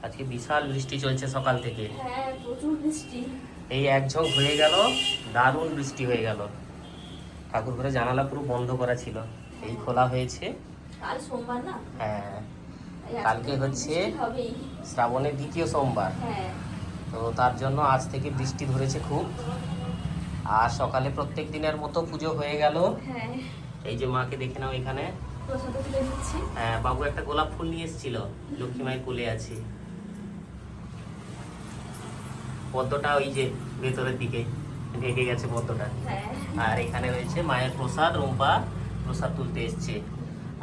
আজকে বিশাল বৃষ্টি চলছে সকাল থেকে। হ্যাঁ, প্রচুর বৃষ্টি। এই এক ঝোঁক হয়ে গেল, দারুণ বৃষ্টি হয়ে গেল। ঠাকুর ঘরে জানালা পুরো বন্ধ করা ছিল, এই খোলা হয়েছে। কাল সোমবার না? হ্যাঁ, তাই আজকে কালকে তো হচ্ছে বৃষ্টি হবেই। শ্রাবণের দ্বিতীয় সোমবার, হ্যাঁ। তো তার জন্য আজ থেকে বৃষ্টি ধরেছে খুব। আর সকালে প্রত্যেক দিনের মতো পুজো হয়ে গেল। হ্যাঁ। এই যে মাকে দেখে নাও এখানে। প্রসাদও তুলে দিচ্ছি। হ্যাঁ, বাবু একটা গোলাপ ফুল নিয়ে এসেছিল, লক্ষ্মী মায়ের কোলে আছে। পদ্মটা ওই যে ভেতরের দিকে ঢেকে গেছে পদ্মটা। হ্যাঁ। আর এখানে রয়েছে মায়ের প্রসাদ, রুম্পা প্রসাদ তুলতে এসছে।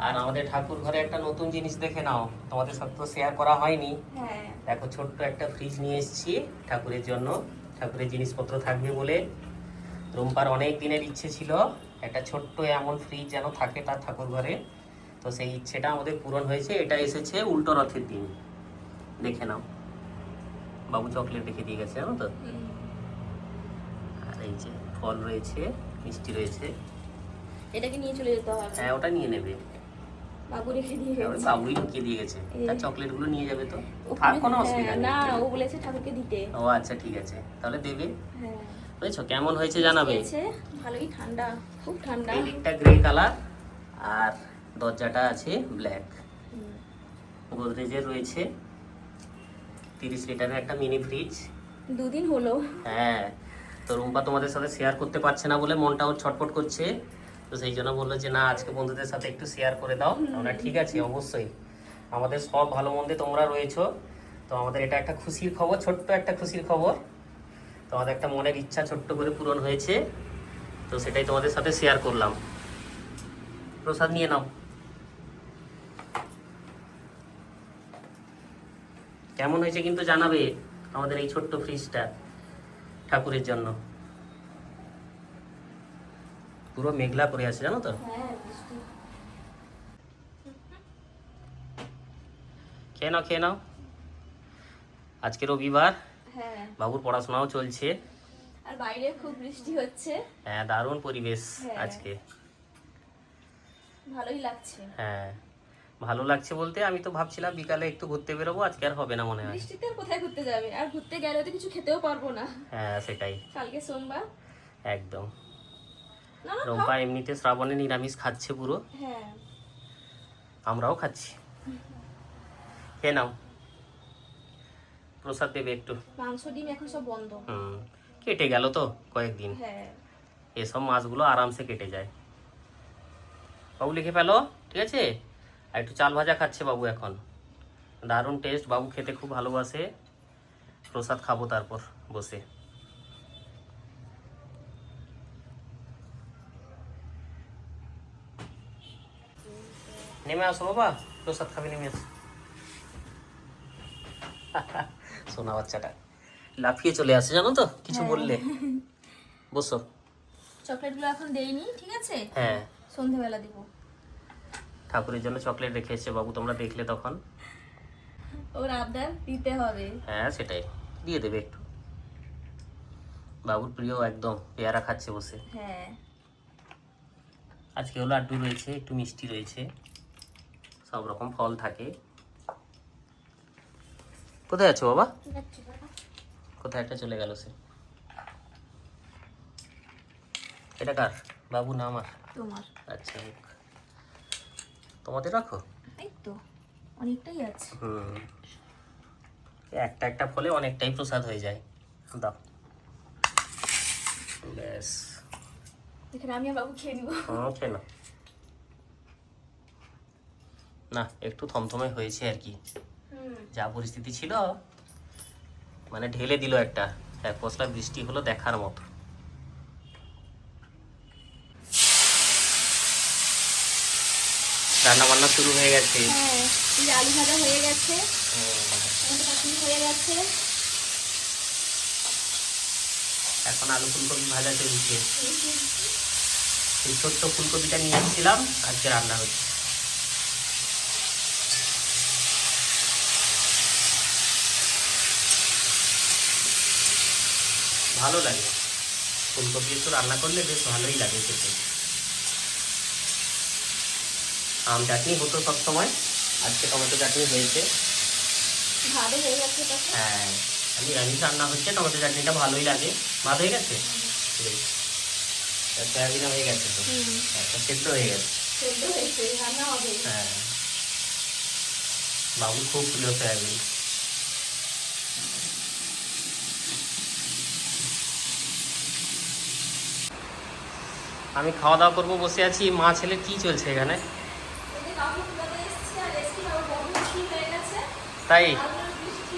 আর আমাদের ঠাকুর ঘরে একটা নতুন জিনিস দেখে নাও, তোমাদের সাথে তো শেয়ার করা হয়নি। হ্যাঁ। দেখো, ছোট্ট একটা ফ্রিজ নিয়ে এসেছি ঠাকুরের জন্য, ঠাকুরের জিনিসপত্র থাকবে বলে। রুম্পার অনেক দিনের ইচ্ছে ছিল একটা ছোট্ট এমন ফ্রিজ যেন থাকে তার ঠাকুর ঘরে, তো সেই ইচ্ছেটা আমাদের পূরণ হয়েছে। এটা এসেছে উল্টো রথের দিন, দেখে নাও। বাবু চকলেট রেখে দিয়ে গেছে, জানো তো। আর এই যে ফল রয়েছে, মিষ্টি রয়েছে। এটাকে নিয়ে চলে যেতে হবে। হ্যাঁ, ওটা নিয়ে নেবে। বাবু রেখে দিয়ে ওই গেছে। বাবুই ঢুকিয়ে দিয়ে গেছে, তার চকলেট গুলো নিয়ে যাবে তো। ও থাক, কোনো হ্যাঁ, অসুবিধা নেই। না, ও বলেছে ঠাকুরকে দিতে। ও আচ্ছা, ঠিক আছে, তাহলে দেবে। হ্যাঁ। বুঝেছো, কেমন হয়েছে জানাবে। হয়েছে, ভালোই ঠান্ডা, খুব ঠান্ডা। এই দিকটা গ্রে কালার, আর দরজাটা আছে ব্ল্যাক। গোদরেজের রয়েছে 30 লিটারের একটা মিনি ফ্রিজ। দুদিন হলো। হ্যাঁ, তো রুম্পা তোমাদের সাথে শেয়ার করতে পারছে না বলে মনটা ওর ছটফট করছে, তো সেই জন্য বললো যে না, আজকে বন্ধুদের সাথে একটু শেয়ার করে দাও। আমরা ঠিক আছে, অবশ্যই। আমাদের সব ভালো মন্দে তোমরা রয়েছো, তো আমাদের এটা একটা খুশির খবর, ছোট্ট একটা খুশির খবর। তোমাদের একটা মনের ইচ্ছা ছোট্ট করে পূরণ হয়েছে, তো সেটাই তোমাদের সাথে শেয়ার করলাম। প্রসাদ নিয়ে নাও। কেমন হয়েছে কিন্তু জানাবে আমাদের এই ছোট্ট ফ্রিজটা ঠাকুরের জন্য। পুরো মেঘলা করে আছে, জানো তো। হ্যাঁ, বৃষ্টি। খেয়ে নাও, খেয়ে নাও। আজকে রবিবার, হ্যাঁ। বাবুর পড়াশোনাও চলছে। আর বাইরে খুব বৃষ্টি হচ্ছে। হ্যাঁ, দারুণ পরিবেশ হ্যাঁ। আজকে। ভালোই লাগছে। হ্যাঁ, ভালো লাগছে বলতে আমি তো ভাবছিলাম বিকালে একটু ঘুরতে বেরোবো, আজকে আর হবে না মনে হয়। বৃষ্টিতে আর কোথায় ঘুরতে যাবে? আর ঘুরতে গেলে তো কিছু খেতেও পারবো না। হ্যাঁ, সেটাই। কালকে সোমবার। একদম। না, না, রম্পা এমনিতে শ্রাবণে নিরামিষ খাচ্ছে পুরো, হ্যাঁ। আমরাও খাচ্ছি। খেয়ে নাও, প্রসাদ দেবে একটু। মাংস ডিম এখন সব বন্ধ। কেটে গেল তো কয়েকদিন, হ্যাঁ। এসব মাছগুলো আরামসে কেটে যায়। বাবু লিখে ফেলো, ঠিক আছে। আর একটু চাল ভাজা খাচ্ছে বাবু এখন, দারুণ টেস্ট, বাবু খেতে খুব ভালোবাসে। প্রসাদ খাবো তারপর বসে। নেমে আসো বাবা, প্রসাদ খাবে, নেমে আসো। সোনা বাচ্চাটা লাফিয়ে চলে আসে, জানো তো, কিছু বললে। বসো। চকলেটগুলো এখন দেইনি, ঠিক আছে? হ্যাঁ, সন্ধ্যাবেলা দিব। ঠাকুরের জন্য চকলেট রেখে এসছে বাবু, তোমরা দেখলে তখন। ওর আবদার দিতে হবে। হ্যাঁ, সেটাই, দিয়ে দেবে একটু। বাবুর প্রিয় একদম, পেয়ারা খাচ্ছে বসে। হ্যাঁ। আজকেও লাড্ডু রয়েছে, একটু মিষ্টি রয়েছে, সব রকম ফল থাকে। কোথায় আছো বাবা? কোথায় একটা চলে গেল সে। এটা কার? বাবু না আমার? তোমার। আচ্ছা, তোমাদের রাখো। এই তো অনেকটাই আছে। একটা একটা ফলে অনেকটাই প্রসাদ হয়ে যায়। দাও, ব্যাস। এখানে আমি আর বাবু খেয়ে নিব। খেয়ে নাও। না, একটু থমথমে হয়েছে আর কি, যা পরিস্থিতি ছিল, মানে ঢেলে দিল একটা, এক পশলা বৃষ্টি হলো দেখার মতো। রান্না বান্না শুরু হয়ে গেছে। হ্যাঁ, এই যে আলু ভাজা হয়ে গেছে, টমেটো চাটনি হয়ে গেছে। এখন আলু ফুলকপি ভাজা চলছে। এই ছোট্ট ফুলকপিটা নিয়ে এসেছিলাম, আজকে রান্না হচ্ছে। ভালো লাগে ফুলকপি একটু রান্না করলে, বেশ ভালোই লাগে খেতে। আম চাটনি হতো সবসময়, আজকে টমেটো চাটনি হয়েছে। ভালো হয়ে গেছে পাশে। হ্যাঁ, আমি নিরামিষ রান্না হচ্ছে, টমেটো চাটনিটা ভালোই লাগে। ভাত হয়ে গেছে? বেশ। সয়াবিন হয়ে গেছে তো? একটা সেদ্ধ হয়ে গেছে। সেদ্ধ হয়েছে, রান্না হবে। হ্যাঁ, বাবু খুব প্রিয় সয়াবিন। আমি খাওয়া দাওয়া করবো, বসে আছি। মা ছেলে কি চলছে এখানে? এই যে কাপড় তুলে এসেছি আর এসে আবার বড় বৃষ্টি হয়ে গেছে। তাই? আর বৃষ্টি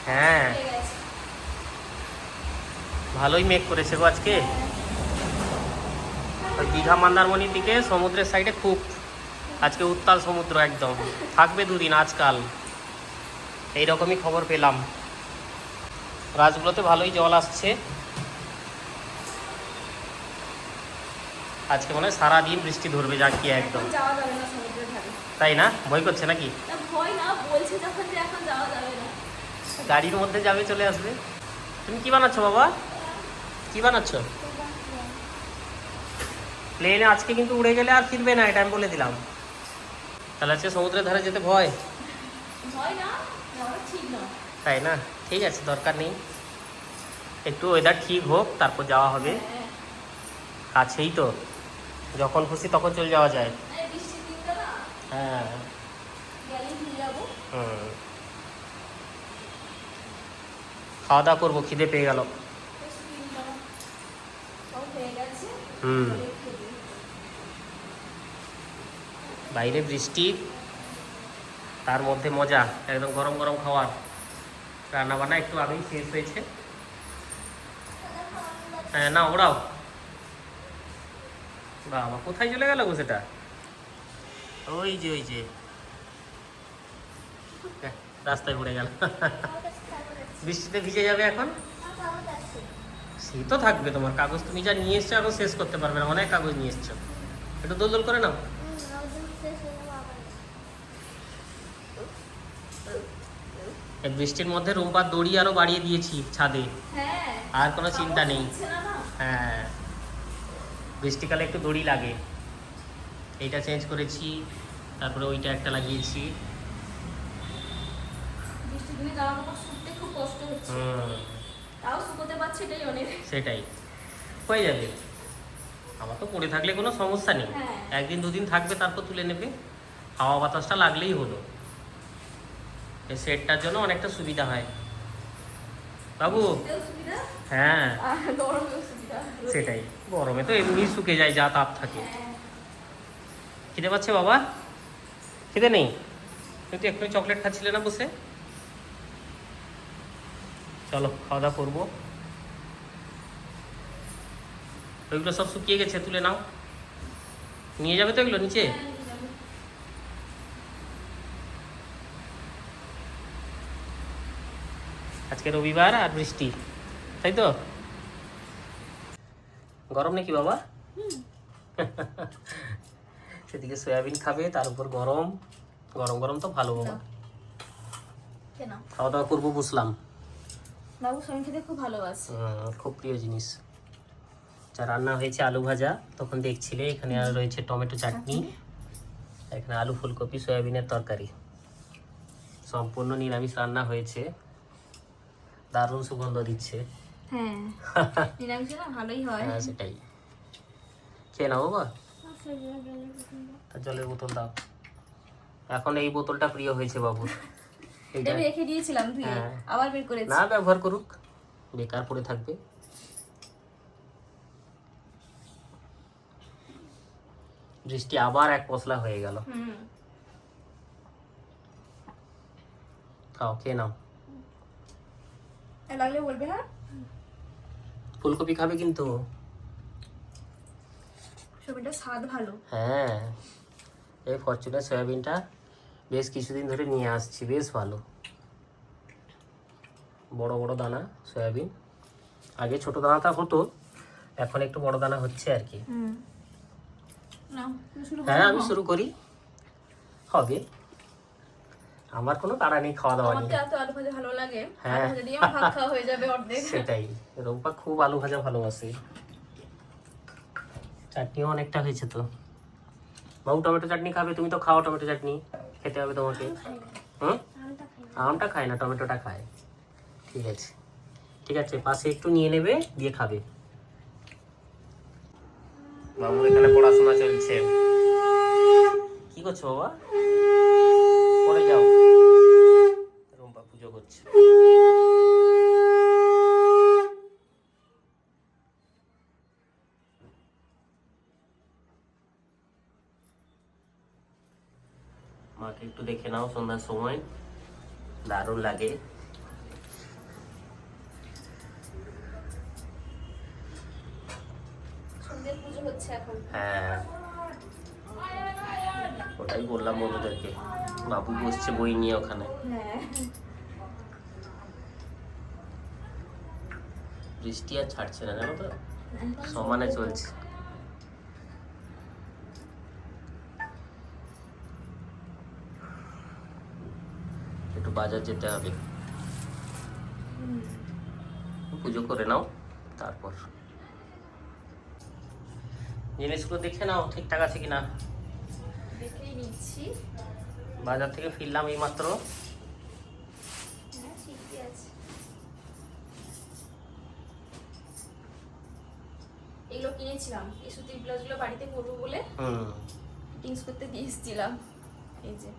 হ্যাঁ, হয়ে গেছে। ভালোই মেঘ করেছে গো আজকে। ওই দীঘা মন্দারমণির দিকে সমুদ্রের সাইডে খুব আজকে উত্তাল সমুদ্র একদম। থাকবে দুদিন আজকাল, এইরকমই খবর পেলাম। রাজগুলোতে ভালোই জল আসছে। আজকে মনে হয় সারাদিন বৃষ্টি ধরবে, যা কি একদম। এখন যাওয়া যাবে না সমুদ্রের ধারে। তাই না? ভয় করছে নাকি? না ভয় না, বলছে যখন যে এখন যাওয়া যাবে না। গাড়ির মধ্যে যাবে, চলে আসবে। তুমি কি বানাচ্ছো বাবা? কি বানাচ্ছো? প্লেনে আজকে কিন্তু উড়ে গেলে আর ফিরবে না, এটা আমি বলে দিলাম। তাহলে আজকে সমুদ্রের ধারে যেতে ভয়? ভয় না, যাওয়া ঠিক না। তাই না? ঠিক আছে, দরকার নেই। একটু ওয়েদার ঠিক হোক, তারপর যাওয়া হবে। হ্যাঁ, কাছেই তো, যখন খুশি তখন চলে যাওয়া যায়। এই বৃষ্টির দিনটা না, হ্যাঁ। গেলেই ভুলে যাবো। হুম। খাওয়া দাওয়া করবো, খিদে পেয়ে গেল। বেশ দিনটা সব হয়ে গেছে। হুম। পরে খেতে। বাইরে বৃষ্টি, তার মধ্যে মজা, একদম গরম গরম খাওয়ার। রান্না বান্না একটু আগেই শেষ হয়েছে। হ্যাঁ, না ওরাও। বাবা, কোথায় চলে গেল গো সেটা? ওই যে ওই যে রাস্তায় পড়ে গেল। বৃষ্টিতে ভিজে যাবে এখন। সে তো থাকবে, তোমার কাগজ তুমি যা নিয়ে এসছো এখন শেষ করতে পারবে না, অনেক কাগজ নিয়ে এসছো। একটু দোল দোল করে নাও। এই বৃষ্টির মধ্যে রুম্পার দড়ি আরো বাড়িয়ে দিয়েছি ছাদে, হ্যাঁ, আর কোনো চিন্তা নেই। হচ্ছে না না। হ্যাঁ, বৃষ্টিকালে একটু দড়ি লাগে। এইটা চেঞ্জ করেছি, তারপরে ওইটা একটা লাগিয়েছি। বৃষ্টির দিনে জামা কাপড় শুকতে খুব কষ্ট হচ্ছে। হুম, তাও শুকোতে পারছে, এটাই অনেক। সেটাই হয়ে যাবে। আমার তো পড়ে থাকলে কোনো সমস্যা নেই, হ্যাঁ। একদিন দুদিন থাকবে, তারপর তুলে নেবে। হাওয়া বাতাসটা লাগলেই হলো। এই সেটটার জন্য অনেকটা সুবিধা হয় বাবু। শীতেও সুবিধা হ্যাঁ, আর গরমেও সুবিধা। সেটাই। গরমে তো এমনি শুকে যায়, যা তাপ থাকে। হ্যাঁ। খিদে পাচ্ছে বাবা? খিদে নেই? কিন্তু এক্ষুনি চকলেট খাচ্ছিলে না বসে? চলো খাওয়া দাওয়া করবো। ওইগুলো সব শুকিয়ে গেছে, তুলে নাও। নিয়ে যাবে তো এগুলো নিচে? হ্যাঁ, নিয়ে যাবো। আজকে রবিবার আর বৃষ্টি, তাই তো? গরম নাকি বাবা? সেদিকে সয়াবিন খাবে, তার উপর গরম। গরম গরম তো ভালো বাবা। কেন? খাওয়া দাওয়া করবো, বুঝলাম। বাবু সবাই খেতে খুব ভালোবাসে। খুব প্রিয় জিনিস। যা রান্না হয়েছে আলু ভাজা, তখন দেখছিলে। এখানে আর রয়েছে টমেটো চাটনি, এখানে আলু ফুলকপি সয়াবিনের তরকারি। সম্পূর্ণ নিরামিষ রান্না হয়েছে। দারুণ সুগন্ধ দিচ্ছে। হ্যাঁ, নিরামিষ না ভালোই হয়। হ্যাঁ, সেটাই। খেয়ে নাও বাবা। আর জলের বোতল দাও। এখন এই বোতলটা প্রিয় হয়েছে বাবুর। এটা এইটা আমি রেখে দিয়েছিলাম ধুয়ে, হ্যাঁ। আবার বের করেছি। না, ব্যবহার করুক, বেকার পড়ে থাকবে। বৃষ্টি আবার এক পশলা হয়ে গেল। হুম। খাও, খেয়ে নাও। লাগলে বলবে। হ্যাঁ, ফুলকপি খাবে কিন্তু। সবটা স্বাদ ভালো। হ্যাঁ, এই ফরচুনের সয়াবিনটা বেশ কিছুদিন ধরে নিয়ে আসছি, বেশ ভালো। বড় বড় দানা সয়াবিন, আগে ছোট দানাটা হতো, এখন একটু বড় দানা হচ্ছে আর কি। হুম। নাও, তুমি শুরু করো। হ্যাঁ, আমি শুরু করি। হবে, আমার কোনো তাড়া নেই খাওয়া দাওয়া আমার তো নিয়ে। এত আলু ভাজা ভালো লাগে, হ্যাঁ। আলু ভাজা দিয়ে আমার ভাত খাওয়া হয়ে যাবে অর্ধেক। সেটাই, রূপা খুব আলু ভাজা ভালোবাসে। চাটনিও অনেকটা হয়েছে তো। বাবু টমেটো চাটনি খাবে? তুমি তো খাও টমেটো চাটনি, খেতে হবে তোমাকে। হুম, আমটা খায় না, টমেটোটা খায়। ঠিক আছে, ঠিক আছে, পাশে একটু নিয়ে নেবে, দিয়ে খাবে। বাবুর এখানে পড়াশোনা চলছে। কি করছো বাবা? পড়ে যাও। রুম্পা পুজো করছে। মাকে একটু দেখে নাও সন্ধ্যার সময়, দারুণ লাগে। সন্ধ্যের পুজো হচ্ছে এখন। হ্যাঁ, ওটাই বললাম বন্ধুদেরকে। বাবু বসছে বই নিয়ে ওখানে। হ্যাঁ, বৃষ্টি আর ছাড়ছে না, জানো তো, সমানে চলছে। একটু বাজার যেতে হবে, পুজো করে নাও, তারপর জিনিসগুলো দেখে নাও ঠিকঠাক আছে কিনা। দেখেই নিচ্ছি। বাজার থেকে ফিরলাম এই মাত্র। হ্যাঁ, ঠিকই আছে। এগুলো কিনেছিলাম, এই সুতির ব্লাউজগুলো বাড়িতে পরবো বলে ফিটিংস করতে দিয়ে এসেছিলাম। এই যে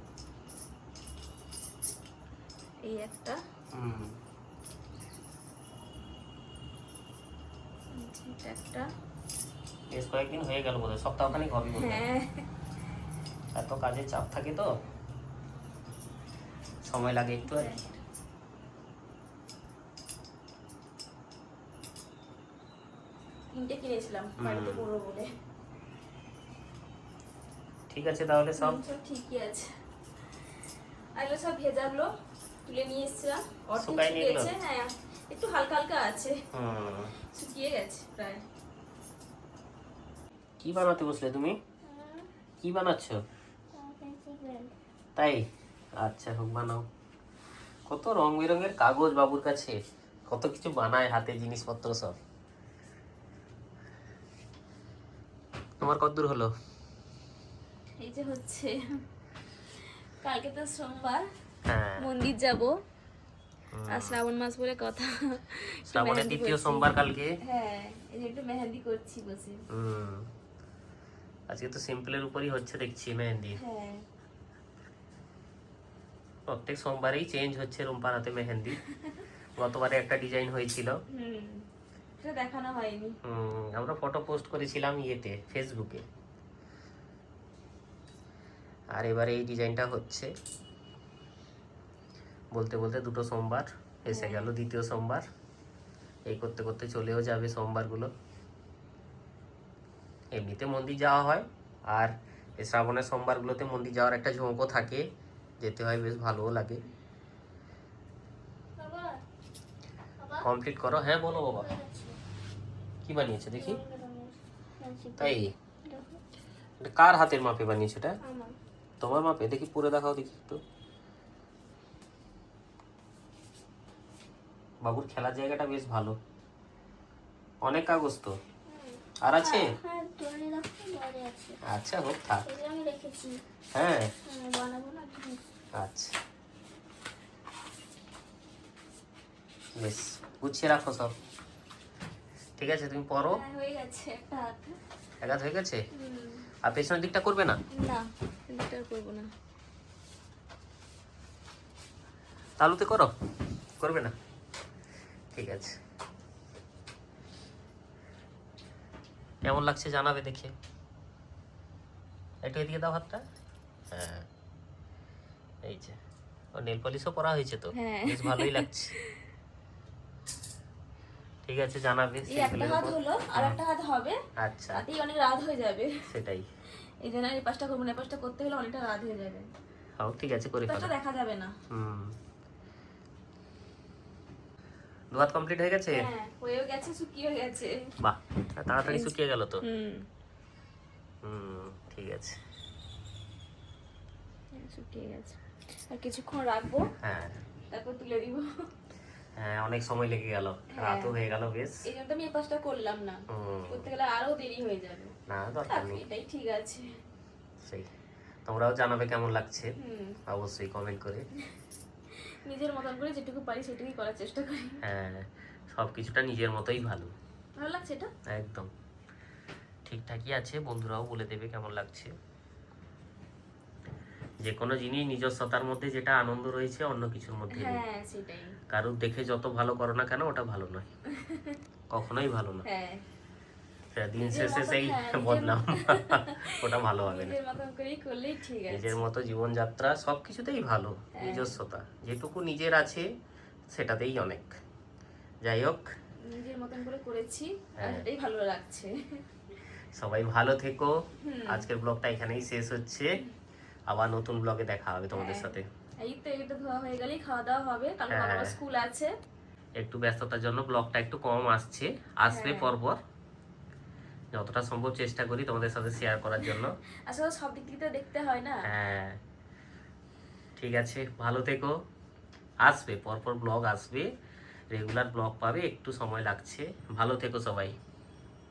এই একটা, এটা একটা। বেশ কয়েকদিন হয়ে গেল বোধহয়, সপ্তাহখানিক হবে বোধহয়। হ্যাঁ, এত কাজের চাপ থাকে তো সময় লাগে একটু আর কি। তিনটে কিনেছিলাম বাড়িতে পরবো বলে। ঠিক আছে তাহলে সব। সব ঠিকই আছে। আর এগুলো সব ভেজাগুলো তুলে নিয়ে এসেছিলাম, অর্ধেক শুকায় নিয়ে এগুলো? শুকিয়েছে। হ্যাঁ, একটু হালকা হালকা আছে, হুম। শুকিয়ে গেছে প্রায়। কি বানাতে বসলে তুমি? কি বানাচ্ছ? তাই, আচ্ছা হোক, বানাও। কত রং বেরঙের কাগজ বাবুর কাছে, কত কিছু বানায় হাতে, জিনিসপত্র সব। তোমার কতদূর হলো? এই যে হচ্ছে, কালকে তো সোমবার, হ্যাঁ, মন্দির যাব। আর শ্রাবণ মাস বলে কথা, একটু শ্রাবণের মেহেন্দি দ্বিতীয় করছি। সোমবার কালকে। হ্যাঁ, এই যে একটু মেহেন্দি করছি বসে। আজকে তো সিম্পলের উপরই হচ্ছে দেখছি মেহেন্দি। হ্যাঁ, প্রত্যেক সোমবারেই চেঞ্জ হচ্ছে রুম্পার হাতে মেহেন্দি। গতবারে একটা ডিজাইন হয়েছিল, সেটা দেখানো হয়নি। আমরা ফটো পোস্ট করেছিলাম ইয়েতে, ফেসবুকে। আর এবারে এই ডিজাইনটা হচ্ছে। বলতে বলতে দুটো সোমবার এসে গেল, দ্বিতীয় সোমবার। এই করতে করতে চলেও যাবে সোমবারগুলো। এমনিতে মন্দির যাওয়া হয়, আর এই শ্রাবণের সোমবারগুলোতে মন্দির যাওয়ার একটা ঝোঁকও থাকে, যেতে হয়, বেশ ভালোও লাগে। কমপ্লিট করো। হ্যাঁ বলো বাবা, কি বানিয়েছে দেখি? তাই, এটা কার হাতের মাপে বানিয়েছে এটা? তোমার মাপে? দেখি পুরো দেখাও দেখি একটু। বাবুর খেলার জায়গাটা বেশ ভালো, অনেক কাগজ তো। আর আছে? আচ্ছা হোক, থাক। হ্যাঁ, আচ্ছা, বেশ গুছিয়ে রাখো সব। ঠিক আছে, তুমি পড়ো। হ্যাঁ, হয়ে গেছে একটা হাত। এক হাত হয়ে গেছে। আর পেছনের দিকটা করবে না? না, এটা করবো না। তালুতে করো, করবে না? ঠিক আছে, কেমন লাগছে জানাবে দেখে। একটু এদিকে দাও হাতটা। হ্যাঁ, এই যে, ও নেল পলিশও পরা হয়েছে তো, হ্যাঁ। বেশ ভালোই লাগছে। ঠিক আছে, জানাবে। এই একটা হাত হলো, আর একটা হাত হবে। আচ্ছা, তাতেই অনেক রাত হয়ে যাবে। সেটাই। এই জন্য এই পাশটা করবো না, এই পাশটা করতে হলে অনেকটা রাত হয়ে যাবে। হ্যাঁ, ঠিক আছে, করে পাশটা ফেলো। দেখা যাবে না। দু হাত কমপ্লিট হয়ে গেছে? হ্যাঁ, হয়েও গেছে, শুকিয়েও গেছে। বাহ, তাড়াতাড়ি শুকিয়ে গেল তো। ঠিক আছে। শুকিয়ে গেছে, আর কিছুক্ষণ রাখবো। হ্যাঁ, তারপর তুলে দিব। হ্যাঁ, অনেক সময় লেগে গেল, রাতও হয়ে গেল বেশ। এই জন্য আমি এই পাশটা করলাম না, করতে গেলে আরো দেরি হয়ে যাবে। না, দরকার নেই। এটাই ঠিক আছে। সেই, তোমরাও জানাবে কেমন লাগছে, অবশ্যই কমেন্ট করে। নিজের মতন করে যেটুকু পারি সেটুকুই করার চেষ্টা করি। হ্যাঁ, সব কিছুটা নিজের মতোই ভালো। ভালো লাগছে এটা? একদম ঠিকঠাকই আছে, বন্ধুরাও বলে দেবে কেমন লাগছে। যে কোনো জিনিস নিজস্বতার মধ্যে যেটা আনন্দ রয়েছে অন্য কিছুর মধ্যে নেই। হ্যাঁ সেটাই। কারোর দেখে যত ভালো করো না কেন ওটা ভালো নয়, কখনোই ভালো না। হ্যাঁ সেটা দিন নিজের শেষে মতন, সেই হ্যাঁ, বদনাম, ওটা ভালো হবে না। নিজের মতন করেই করলেই ঠিক আছে। নিজের মতো জীবনযাত্রা সব কিছুতেই ভালো, হ্যাঁ। নিজস্বতা যেটুকু নিজের আছে সেটাতেই অনেক। যাই হোক, নিজের মতন করে করেছি আর হ্যাঁ। এটাই ভালো লাগছে। সবাই ভালো থেকো। আজকের ব্লগটা এখানেই শেষ হচ্ছে, আবার নতুন ব্লগে দেখা হবে তোমাদের হ্যাঁ। সাথে। এই তো এটা ধোয়া হয়ে গেলেই খাওয়া দাওয়া হবে, কারণ হ্যাঁ। আমার স্কুল আছে। একটু ব্যস্ততার জন্য ব্লগটা একটু কম আসছে, আসবে হ্যাঁ। পরপর। যতটা সম্ভব চেষ্টা করি তোমাদের সাথে শেয়ার করার জন্য। আসলে সব দিক থেকে দেখতে হয় না। হ্যাঁ, ঠিক আছে, ভালো থেকো। আসবে পরপর ব্লগ আসবে, রেগুলার ব্লগ পাবে, একটু সময় লাগছে। ভালো থেকো সবাই।